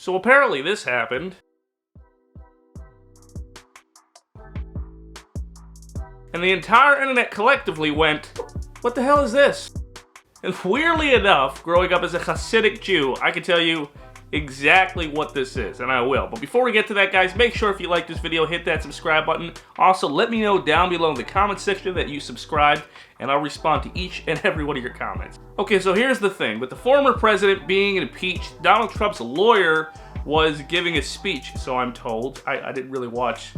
So apparently this happened. And the entire internet collectively went, what the hell is this? And weirdly enough, growing up as a Hasidic Jew, I can tell you exactly what this is, and I will. But before we get to that, guys, make sure if you like this video, hit that subscribe button. Also, let me know down below in the comment section that you subscribed, and I'll respond to each and every one of your comments. Okay, so here's the thing. With the former president being impeached, Donald Trump's lawyer was giving a speech, so I'm told. I didn't really watch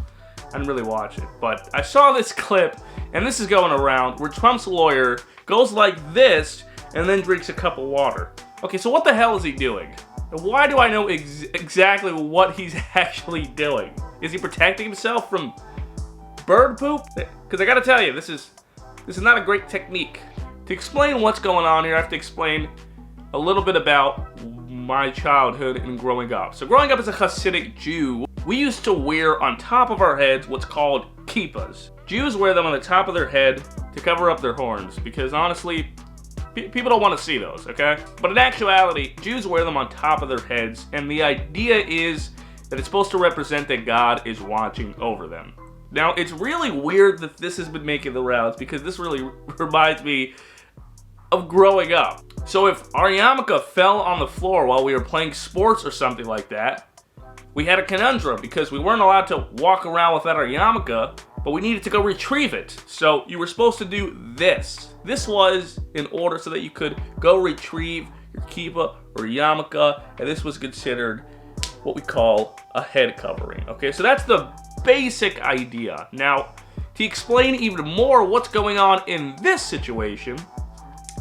it, but I saw this clip, and this is going around, where Trump's lawyer goes like this, and then drinks a cup of water. Okay, so what the hell is he doing? And why do I know exactly what he's actually doing? Is he protecting himself from bird poop? Because I gotta tell you, this is not a great technique. To explain what's going on here, I have to explain a little bit about my childhood and growing up. So growing up as a Hasidic Jew, we used to wear on top of our heads what's called kippahs. Jews wear them on the top of their head to cover up their horns because honestly, people don't want to see those, okay? But in actuality, Jews wear them on top of their heads, and the idea is that it's supposed to represent that God is watching over them. Now, it's really weird that this has been making the rounds because this really reminds me of growing up. So if our yarmulke fell on the floor while we were playing sports or something like that, we had a conundrum because we weren't allowed to walk around without our yarmulke, but we needed to go retrieve it. So you were supposed to do this. This was in order so that you could go retrieve your kippah or yarmulke, and this was considered what we call a head covering. Okay, so that's the basic idea. Now, to explain even more what's going on in this situation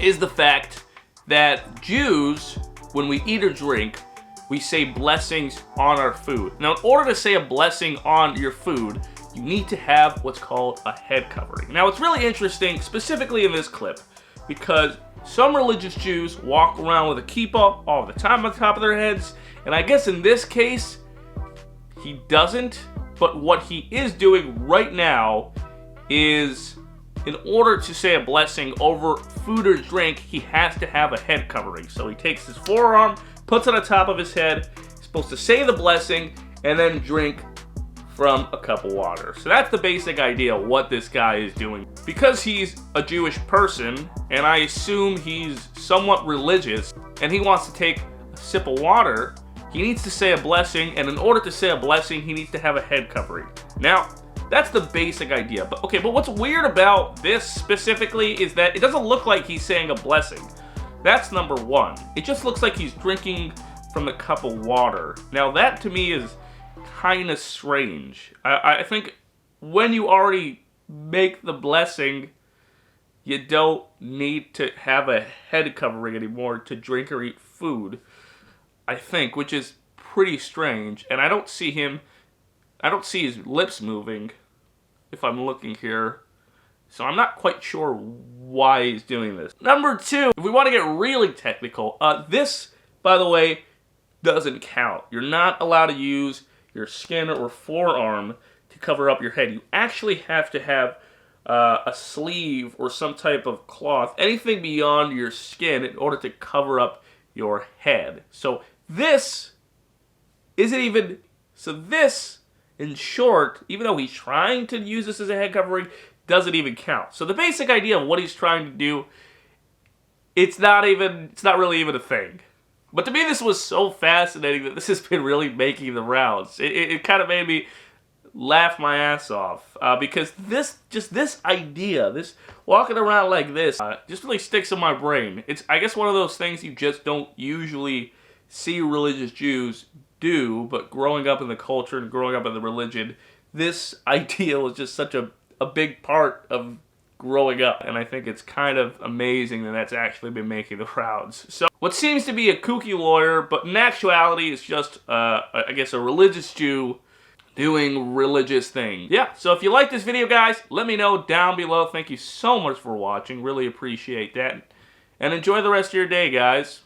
is the fact that Jews, when we eat or drink, we say blessings on our food. Now, in order to say a blessing on your food, you need to have what's called a head covering. Now, it's really interesting, specifically in this clip, because some religious Jews walk around with a kippah all the time on top of their heads, and I guess in this case, he doesn't, but what he is doing right now is, in order to say a blessing over food or drink, he has to have a head covering. So he takes his forearm, puts it on top of his head, he's supposed to say the blessing, and then drink from a cup of water. So that's the basic idea of what this guy is doing. Because he's a Jewish person, and I assume he's somewhat religious, and he wants to take a sip of water, he needs to say a blessing, and in order to say a blessing, he needs to have a head covering. Now, that's the basic idea. But what's weird about this specifically is that it doesn't look like he's saying a blessing. That's number one. It just looks like he's drinking from the cup of water. Now, that to me is kind of strange. I think when you already make the blessing, you don't need to have a head covering anymore to drink or eat food, I think, which is pretty strange. And I don't see his lips moving if I'm looking here. So I'm not quite sure why he's doing this. Number two, if we want to get really technical, this, by the way, doesn't count. You're not allowed to use your skin or forearm to cover up your head. You actually have to have a sleeve or some type of cloth, anything beyond your skin, in order to cover up your head. So this isn't even... So this, in short, even though he's trying to use this as a head covering, doesn't even count. So the basic idea of what he's trying to do, it's not really even a thing. But to me, this was so fascinating that this has been really making the rounds. It kind of made me laugh my ass off because this idea, this walking around like this, just really sticks in my brain. It's, I guess, one of those things you just don't usually see religious Jews do, but growing up in the culture and growing up in the religion, this idea was just such a big part of growing up, and I think it's kind of amazing that that's actually been making the rounds. So, what seems to be a kooky lawyer, but in actuality is just, I guess, a religious Jew doing religious things. Yeah, so if you like this video, guys, let me know down below. Thank you so much for watching. Really appreciate that. And enjoy the rest of your day, guys.